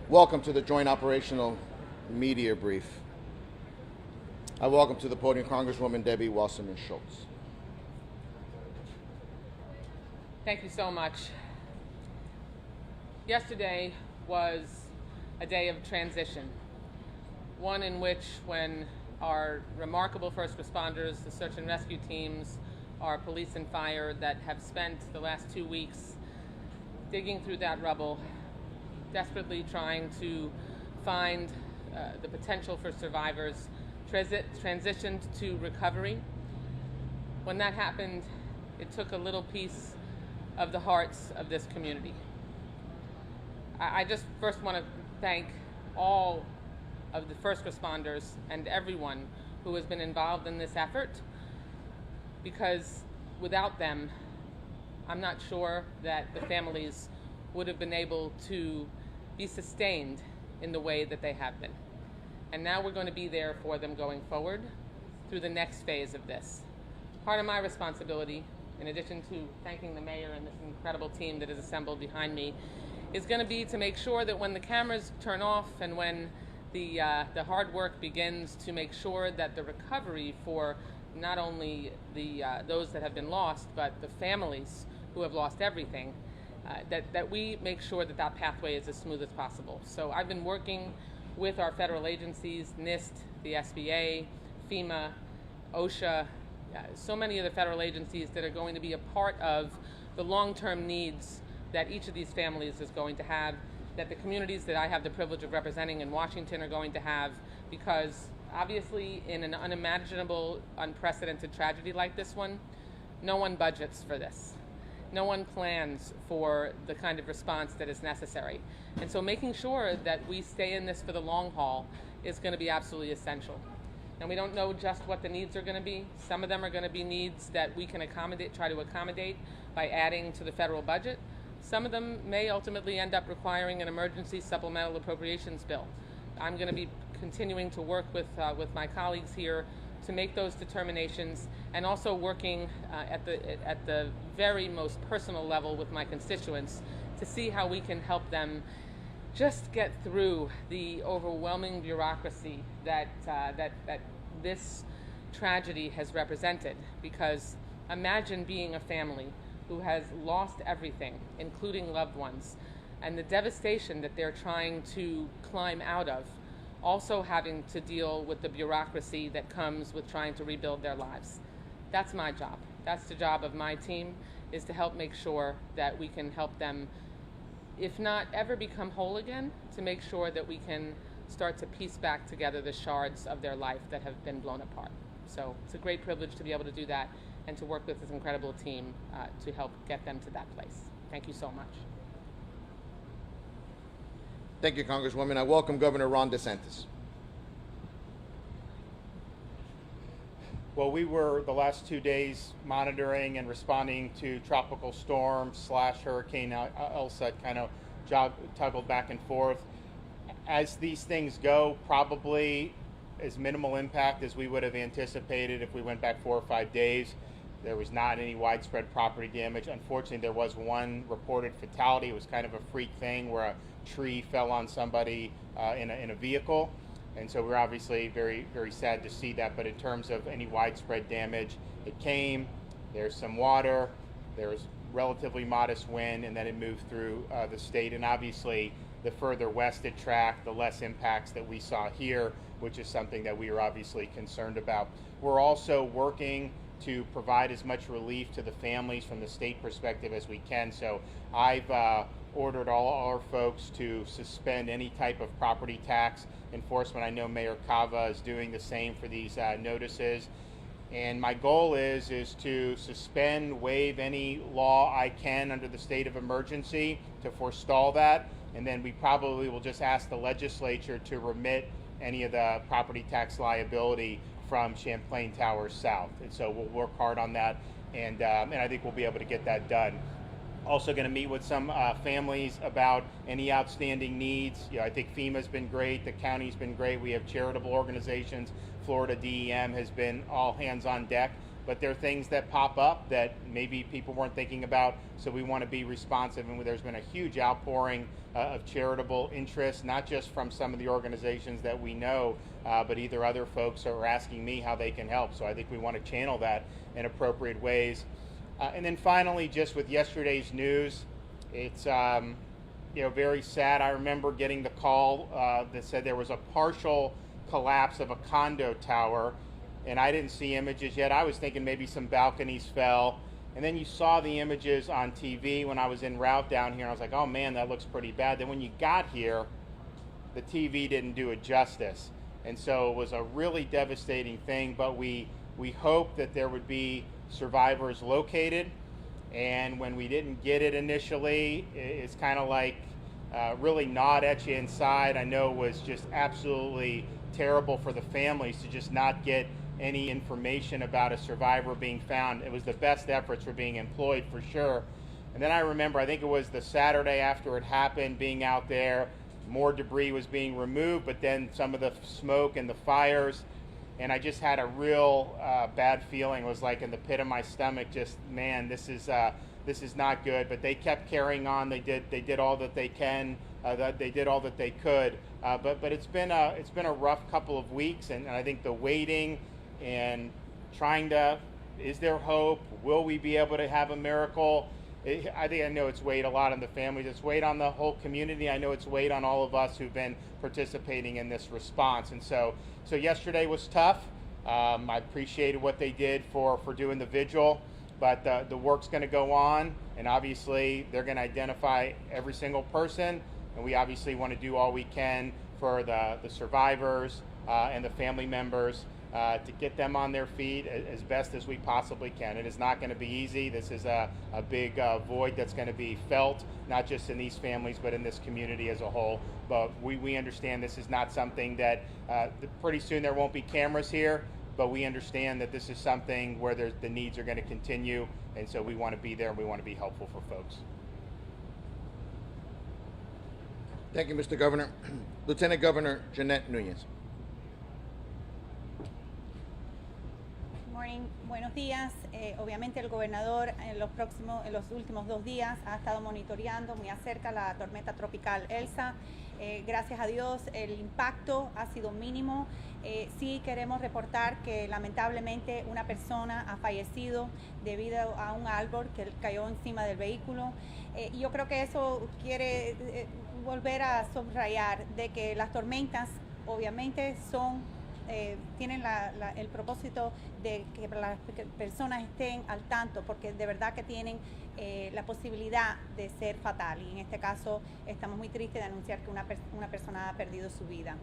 Welcome to the Joint Operational Media Brief. I welcome to the podium Congresswoman Debbie Wasserman Schultz. Thank you so much. Yesterday was a day of transition, one in which when our remarkable first responders, the search and rescue teams, our police and fire that have spent the last 2 weeks digging through that rubble, desperately trying to find the potential for survivors, transitioned to recovery. When that happened, it took a little piece of the hearts of this community. I just first want to thank all of the first responders and everyone who has been involved in this effort, because without them, I'm not sure that the families would have been able to be sustained in the way that they have been. And now we're going to be there for them going forward through the next phase of this. Part of my responsibility, in addition to thanking the mayor and this incredible team that is assembled behind me, is going to be to make sure that when the cameras turn off and when the hard work begins, to make sure that the recovery for not only those that have been lost, but the families who have lost everything, that we make sure that that pathway is as smooth as possible. So I've been working with our federal agencies, NIST, the SBA, FEMA, OSHA, so many of the federal agencies that are going to be a part of the long-term needs that each of these families is going to have, that the communities that I have the privilege of representing in Washington are going to have, because obviously in an unimaginable, unprecedented tragedy like this one, no one budgets for this. No one plans for the kind of response that is necessary. And so making sure that we stay in this for the long haul is going to be absolutely essential. And we don't know just what the needs are going to be. Some of them are going to be needs that we can try to accommodate by adding to the federal budget. Some of them may ultimately end up requiring an emergency supplemental appropriations bill. I'm going to be continuing to work with my colleagues here to make those determinations, and also working at the very most personal level with my constituents to see how we can help them just get through the overwhelming bureaucracy that this tragedy has represented. Because imagine being a family who has lost everything, including loved ones, and the devastation that they're trying to climb out of, also having to deal with the bureaucracy that comes with trying to rebuild their lives. That's my job. That's the job of my team, is to help make sure that we can help them, if not ever become whole again, to make sure that we can start to piece back together the shards of their life that have been blown apart. So it's a great privilege to be able to do that and to work with this incredible team to help get them to that place. Thank you so much. Thank you, Congresswoman. I welcome Governor Ron DeSantis. Well, we were the last 2 days monitoring and responding to tropical storm / Hurricane Elsa, kind of toggled back and forth. As these things go, probably as minimal impact as we would have anticipated if we went back 4 or 5 days. There was not any widespread property damage. Unfortunately, there was one reported fatality. It was kind of a freak thing where a tree fell on somebody in a vehicle. And so we're obviously very, very sad to see that. But in terms of any widespread damage, it came. There's some water. There's relatively modest wind, and then it moved through the state. And obviously, the further west it tracked, the less impacts that we saw here, which is something that we are obviously concerned about. We're also working to provide as much relief to the families from the state perspective as we can. So I've ordered all our folks to suspend any type of property tax enforcement. I know Mayor Cava is doing the same for these notices. And my goal is to suspend, waive any law I can under the state of emergency to forestall that. And then we probably will just ask the legislature to remit any of the property tax liability from Champlain Towers South. And so we'll work hard on that, and I think we'll be able to get that done. Also going to meet with some families about any outstanding needs. I think FEMA's been great, the county's been great. We have charitable organizations. Florida DEM has been all hands on deck but there are things that pop up that maybe people weren't thinking about, so we want to be responsive. And there's been a huge outpouring of charitable interest, not just from some of the organizations that we know, but either other folks are asking me how they can help. So I think we want to channel that in appropriate ways. And then finally, just with yesterday's news, it's very sad. I remember getting the call that said there was a partial collapse of a condo tower, and I didn't see images yet. I was thinking maybe some balconies fell, and then you saw the images on TV when I was en route down here, and I was like, oh man, that looks pretty bad. Then when you got here, the TV didn't do it justice, and so it was a really devastating thing, but we hoped that there would be survivors located. And when we didn't get it initially, it's kind of like really gnawed at you inside. I know it was just absolutely terrible for the families to just not get any information about a survivor being found. It was the best efforts were being employed for sure. And then I remember, I think it was the Saturday after it happened, being out there, more debris was being removed, but then some of the smoke and the fires, and I just had a real bad feeling. It was like in the pit of my stomach, just, man, this is not good. But they kept carrying on. They did all that they can. They did all that they could. But it's been a rough couple of weeks, and I think the waiting and trying to, is there hope? Will we be able to have a miracle? I know it's weighed a lot on the families. It's weighed on the whole community. I know it's weighed on all of us who've been participating in this response. And so yesterday was tough. I appreciated what they did for doing the vigil, but the work's going to go on, and obviously they're going to identify every single person, and we obviously want to do all we can for the survivors and the family members to get them on their feet as best as we possibly can. It is not going to be easy. This is a big void that's going to be felt, not just in these families, but in this community as a whole. But we understand this is not something that, pretty soon there won't be cameras here, but we understand that this is something where the needs are going to continue, and so we want to be there and we want to be helpful for folks. Thank you, Mr. Governor. Lieutenant Governor Jeanette Núñez. Buenos días. Obviamente el gobernador en los últimos 2 días ha estado monitoreando muy acerca la tormenta tropical Elsa. Gracias a Dios el impacto ha sido mínimo. Sí queremos reportar que lamentablemente una persona ha fallecido debido a un árbol que cayó encima del vehículo. Y yo creo que eso quiere volver a subrayar de que las tormentas obviamente tienen el propósito de que las personas estén al tanto, porque de verdad que tienen la posibilidad de ser fatal, y en este caso estamos muy tristes de anunciar que una persona ha perdido su vida.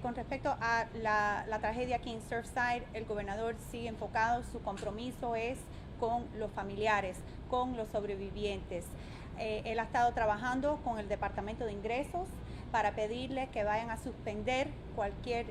Con respecto a la tragedia aquí en Surfside, el gobernador sigue enfocado, su compromiso es con los familiares, con los sobrevivientes. Él ha estado trabajando con el Departamento de Ingresos para pedirle que vayan a suspender cualquier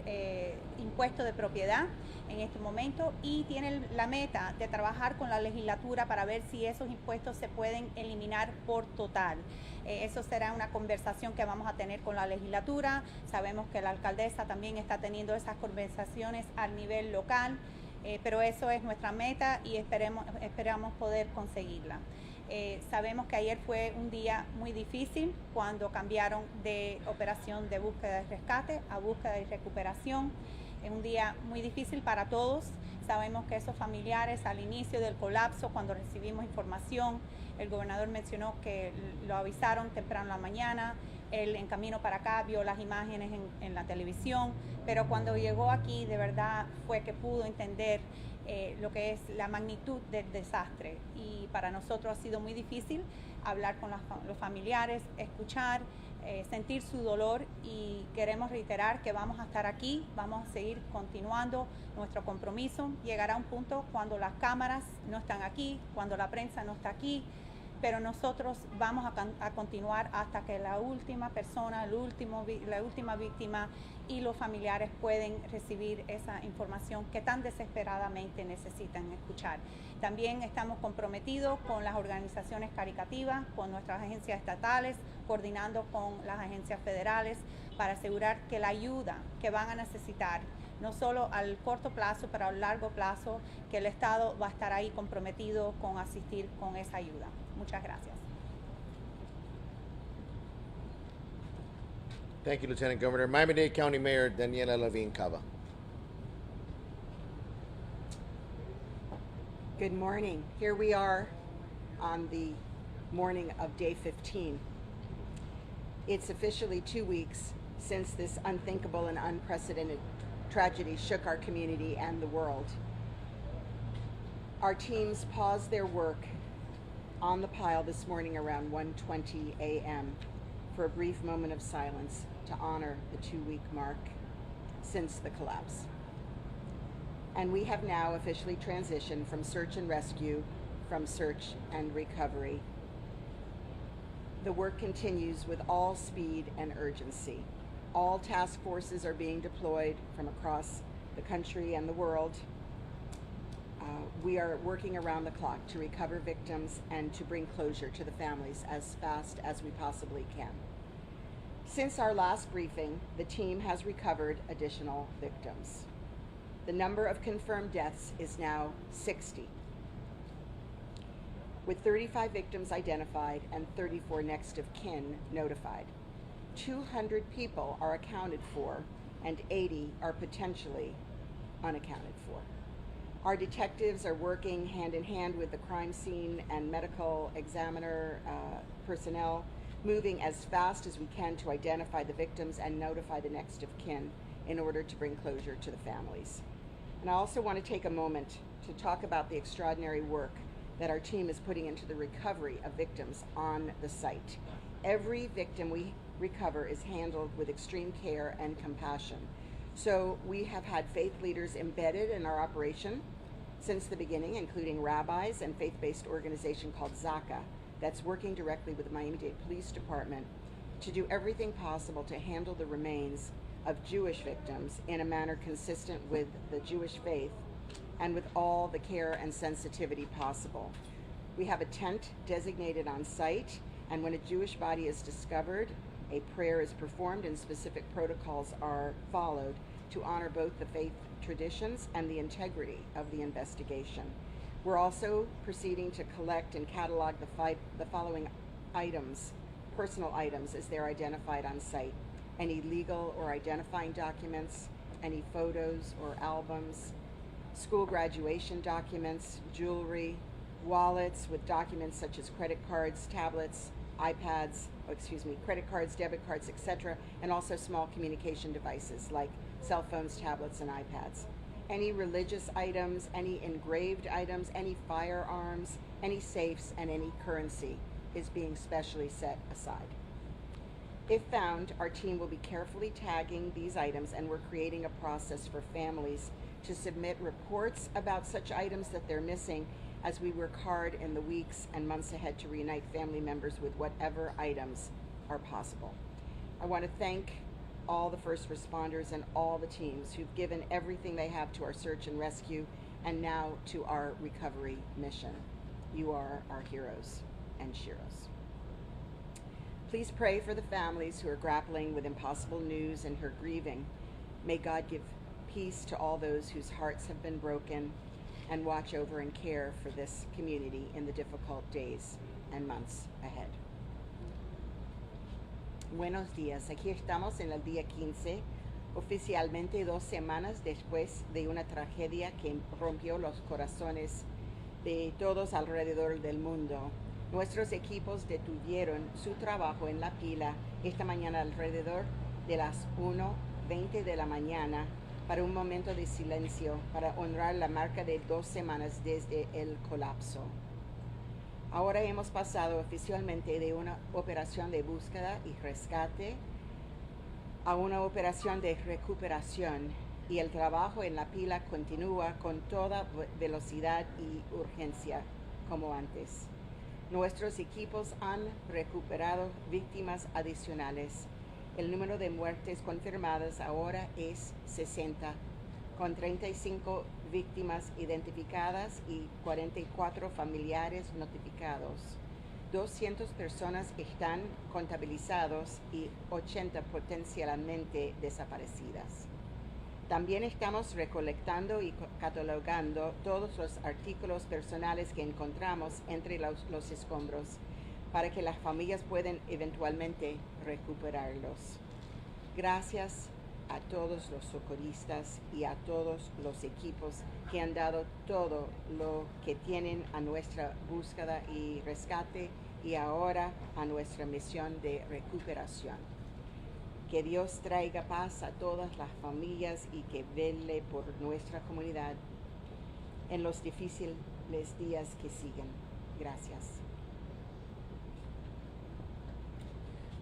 impuesto de propiedad en este momento, y tiene la meta de trabajar con la legislatura para ver si esos impuestos se pueden eliminar por total. Eso será una conversación que vamos a tener con la legislatura. Sabemos que la alcaldesa también está teniendo esas conversaciones al nivel local, pero eso es nuestra meta y esperamos poder conseguirla. Sabemos que ayer fue un día muy difícil cuando cambiaron de operación de búsqueda y rescate a búsqueda y recuperación. Es un día muy difícil para todos. Sabemos que esos familiares al inicio del colapso, cuando recibimos información, el gobernador mencionó que lo avisaron temprano en la mañana. Él en camino para acá vio las imágenes en la televisión, pero cuando llegó aquí de verdad fue que pudo entender lo que es la magnitud del desastre, y para nosotros ha sido muy difícil hablar con los familiares, escuchar, sentir su dolor, y queremos reiterar que vamos a estar aquí, vamos a seguir continuando nuestro compromiso. Llegará un punto cuando las cámaras no están aquí, cuando la prensa no está aquí, pero nosotros vamos a continuar hasta que la última persona, la última víctima y los familiares pueden recibir esa información que tan desesperadamente necesitan escuchar. También estamos comprometidos con las organizaciones caritativas, con nuestras agencias estatales, coordinando con las agencias federales para asegurar que la ayuda que van a necesitar, no solo al corto plazo, pero a largo plazo, que el Estado va a estar ahí comprometido con asistir con esa ayuda. Muchas gracias. Thank you, Lieutenant Governor. Miami-Dade County Mayor Daniella Levine, Cava. Good morning. Here we are on the morning of day 15. It's officially 2 weeks since this unthinkable and unprecedented tragedy shook our community and the world. Our teams paused their work on the pile this morning around 1:20 a.m. for a brief moment of silence to honor the 2-week mark since the collapse. And we have now officially transitioned from search and rescue, from search and recovery. The work continues with all speed and urgency. All task forces are being deployed from across the country and the world. We are working around the clock to recover victims and to bring closure to the families as fast as we possibly can. Since our last briefing, the team has recovered additional victims. The number of confirmed deaths is now 60, with 35 victims identified and 34 next of kin notified. 200 people are accounted for and 80 are potentially unaccounted for. Our detectives are working hand in hand with the crime scene and medical examiner personnel, moving as fast as we can to identify the victims and notify the next of kin in order to bring closure to the families. And I also want to take a moment to talk about the extraordinary work that our team is putting into the recovery of victims on the site. Every victim we recover is handled with extreme care and compassion. So we have had faith leaders embedded in our operation since the beginning, including rabbis and faith-based organization called Zaka that's working directly with the Miami-Dade Police Department to do everything possible to handle the remains of Jewish victims in a manner consistent with the Jewish faith and with all the care and sensitivity possible. We have a tent designated on site, and when a Jewish body is discovered, a prayer is performed and specific protocols are followed to honor both the faith traditions and the integrity of the investigation. We're also proceeding to collect and catalog the following items, personal items, as they're identified on site. Any legal or identifying documents, any photos or albums, school graduation documents, jewelry, wallets with documents such as credit cards, tablets, credit cards, debit cards, etc., and also small communication devices like cell phones, tablets, and iPads. Any religious items, any engraved items, any firearms, any safes, and any currency is being specially set aside. If found, our team will be carefully tagging these items, and we're creating a process for families to submit reports about such items that they're missing as we work hard in the weeks and months ahead to reunite family members with whatever items are possible. I want to thank all the first responders and all the teams who've given everything they have to our search and rescue and now to our recovery mission. You are our heroes and sheroes. Please pray for the families who are grappling with impossible news and who are grieving. May God give peace to all those whose hearts have been broken and watch over and care for this community in the difficult days and months ahead. Buenos días, aquí estamos en el día 15, oficialmente 2 semanas después de una tragedia que rompió los corazones de todos alrededor del mundo. Nuestros equipos detuvieron su trabajo en la pila esta mañana alrededor de las 1:20 de la mañana para un momento de silencio para honrar la marca de 2 semanas desde el colapso. Ahora hemos pasado oficialmente de una operación de búsqueda y rescate a una operación de recuperación, y el trabajo en la pila continúa con toda velocidad y urgencia como antes. Nuestros equipos han recuperado víctimas adicionales. El número de muertes confirmadas ahora es 60, con 35 víctimas identificadas y 44 familiares notificados. 200 personas están contabilizados y 80 potencialmente desaparecidas. También estamos recolectando y catalogando todos los artículos personales que encontramos entre los escombros para que las familias puedan eventualmente recuperarlos. Gracias a todos los socorristas y a todos los equipos que han dado todo lo que tienen a nuestra búsqueda y rescate y ahora a nuestra misión de recuperación. Que Dios traiga paz a todas las familias y que vele por nuestra comunidad en los difíciles días que siguen. Gracias.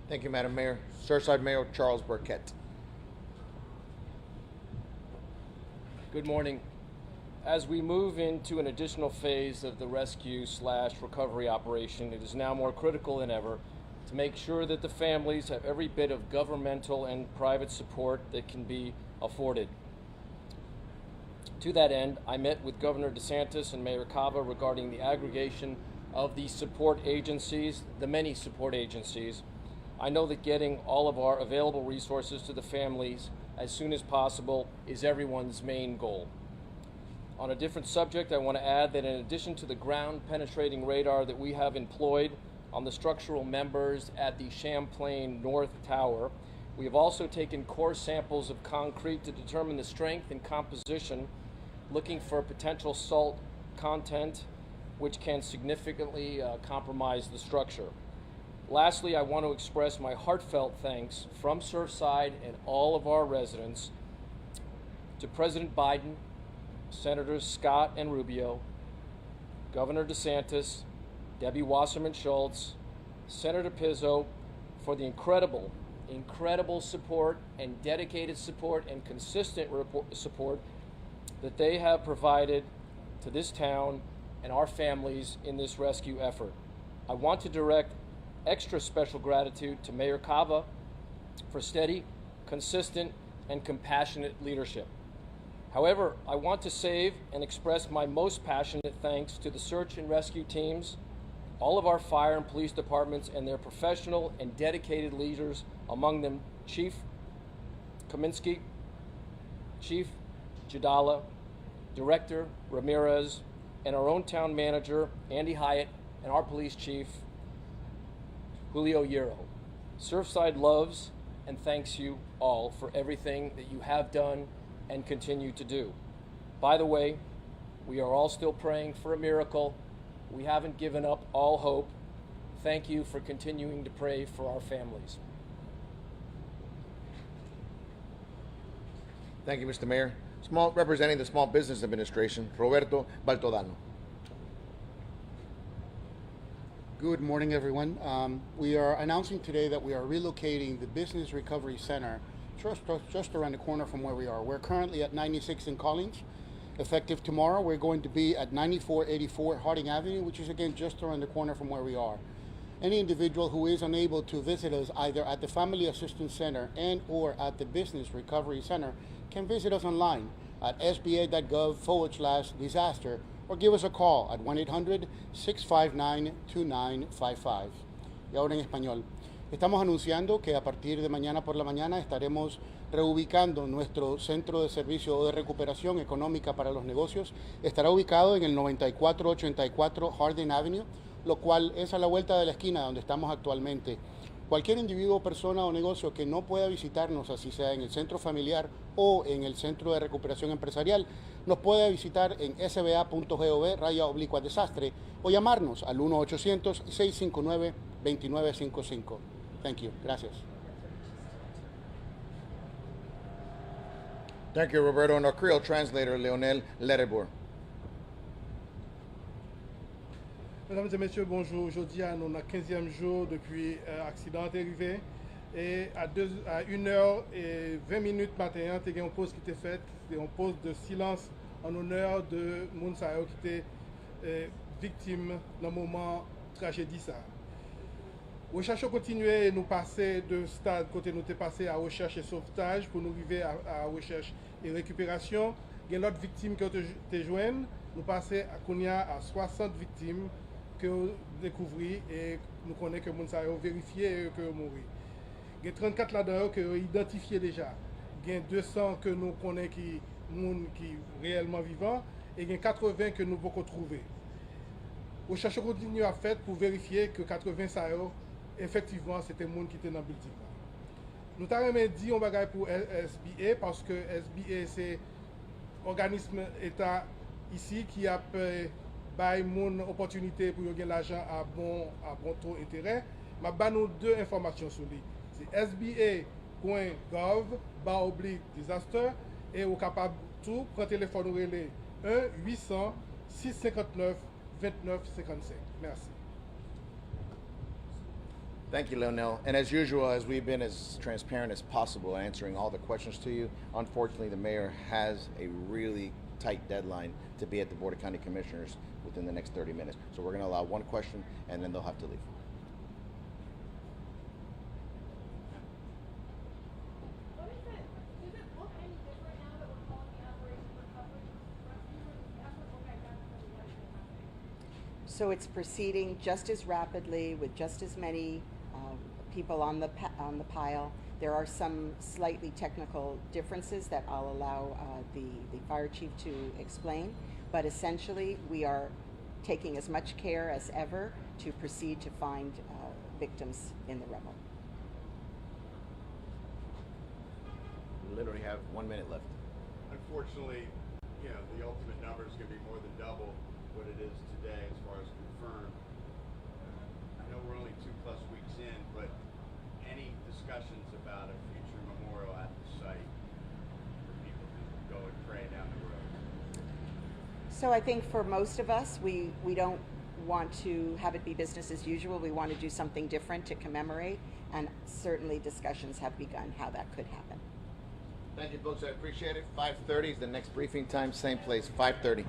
Thank you, Madam Mayor. Surfside Mayor Charles Burkett. Good morning. As we move into an additional phase of the rescue/recovery operation, it is now more critical than ever to make sure that the families have every bit of governmental and private support that can be afforded. To that end, I met with Governor DeSantis and Mayor Cava regarding the aggregation of the support agencies, the many support agencies. I know that getting all of our available resources to the families as soon as possible is everyone's main goal. On a different subject, I want to add that in addition to the ground penetrating radar that we have employed on the structural members at the Champlain North Tower, we have also taken core samples of concrete to determine the strength and composition, looking for potential salt content which can significantly compromise the structure. Lastly, I want to express my heartfelt thanks from Surfside and all of our residents to President Biden, Senators Scott and Rubio, Governor DeSantis, Debbie Wasserman Schultz, Senator Pizzo, for the incredible support and dedicated support and consistent support that they have provided to this town and our families in this rescue effort. I want to direct extra special gratitude to Mayor Cava for steady, consistent, and compassionate leadership. However, I want to save and express my most passionate thanks to the search and rescue teams, all of our fire and police departments, and their professional and dedicated leaders, among them Chief Kaminsky, Chief Jadala, Director Ramirez, and our own town manager, Andy Hyatt, and our police chief, Julio Hierro. Surfside loves and thanks you all for everything that you have done and continue to do. By the way, we are all still praying for a miracle. We haven't given up all hope. Thank you for continuing to pray for our families. Thank you, Mr. Mayor. Representing the Small Business Administration, Roberto Baltodano. Good morning, everyone. We are announcing today that we are relocating the Business Recovery Center just around the corner from where we are. We're currently at 96 in Collins. Effective tomorrow, we're going to be at 9484 Harding Avenue, which is again just around the corner from where we are. Any individual who is unable to visit us either at the Family Assistance Center and or at the Business Recovery Center can visit us online at sba.gov/disaster or give us a call at 1-800-659-2955. Y ahora en español. Estamos anunciando que a partir de mañana por la mañana estaremos reubicando nuestro centro de servicio de recuperación económica para los negocios. Estará ubicado en el 9484 Harding Avenue, lo cual es a la vuelta de la esquina donde estamos actualmente. Cualquier individuo, persona o negocio que no pueda visitarnos, así sea en el centro familiar o en el centro de recuperación empresarial, nos puede visitar en sba.gov/desastre o llamarnos al 1-800-659-2955. Thank you. Gracias. Thank you, Roberto. And our Creole translator, Leonel Lerebor. Mesdames et messieurs, bonjour. Aujourd'hui, nous avons le 15e jour depuis l'accident arrivé. Et à 1h20 matin, il y a une pause qui était faite. C'était une pause de silence en honneur de Mounsayo qui était victime dans le moment tragédie ça. Recherche continuée, nous passer de stade côté nous t'es passé à recherche et sauvetage pour nous arriver à recherche et récupération. Il y a l'autre victime que te joignent, nous passer à Kounia à 60 victimes que nous découvrons et nous connaissons que nous avons vérifié et que nous mourons. Il y a 34 là-dedans que nous identifiés déjà. Il y a 200 que nous connaissons qui sont réellement vivants et il y a 80 que nous pouvons trouver. Recherche continue à faire pour vérifier que 80 ça effectivement c'était le monde qui était dans le building. Nous avons dit on va pour SBA parce que SBA c'est organisme État ici qui a bail mon opportunité pour gagner l'argent à bon taux d'intérêt. Mais bah nous deux informations sur lui. C'est sba.gov/disaster et au capable tout prendre téléphone ou relais 1-800-659-2955. Merci. Thank you, Lionel. And as usual, as we've been as transparent as possible answering all the questions to you, unfortunately, the mayor has a really tight deadline to be at the Board of County Commissioners within the next 30 minutes. So we're going to allow one question, and then they'll have to leave. Does it look any different now that we're calling the operation recovery rescue, or does the effort look identical to what has been happening? So it's proceeding just as rapidly with just as many people on the pile. There are some slightly technical differences that I'll allow the fire chief to explain, but essentially we are taking as much care as ever to proceed to find victims in the rubble. We literally have 1 minute left. Unfortunately, you know, the ultimate number is going to be more than double what it is today as far as confirmed. I know we're only 2+ weeks in, but any discussions about a future memorial at the site for people to go and pray down the road? So I think for most of us, we don't want to have it be business as usual. We want to do something different to commemorate, and certainly discussions have begun how that could happen. Thank you, folks. I appreciate it. 5:30 is the next briefing time. Same place, 5:30.